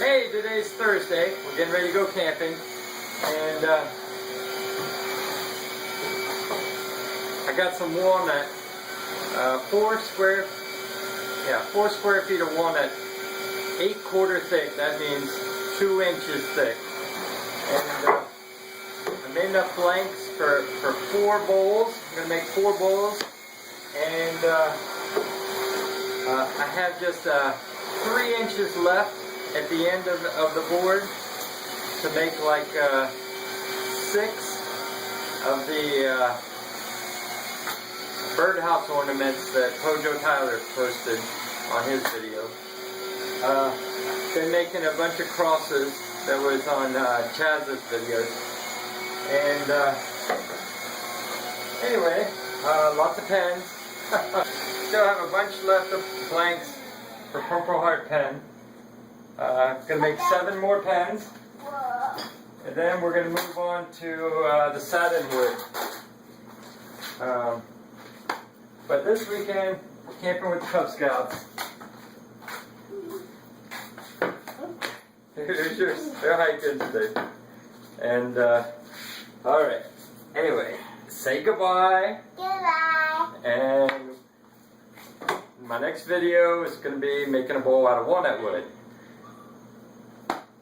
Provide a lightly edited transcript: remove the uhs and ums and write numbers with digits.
Hey, today's Thursday. We're getting ready to go camping, and I got some walnut. 4 square feet of walnut, 8/4 thick. That means 2 inches thick. And I made enough blanks for 4 bowls. I'm gonna make 4 bowls, and I have just 3 inches left at the end of the board to make like 6 of the birdhouse ornaments that Pojo Tyler posted on his video. Been making a bunch of crosses that was on Chaz's videos. And anyway, lots of pens. Still have a bunch left of blanks for Purple Heart pen. Gonna make 7 more pens, and then we're gonna move on to the satin wood. But this weekend we're camping with the Cub Scouts. They're hiking today, and all right. Anyway, say goodbye. Goodbye. And my next video is gonna be making a bowl out of walnut wood.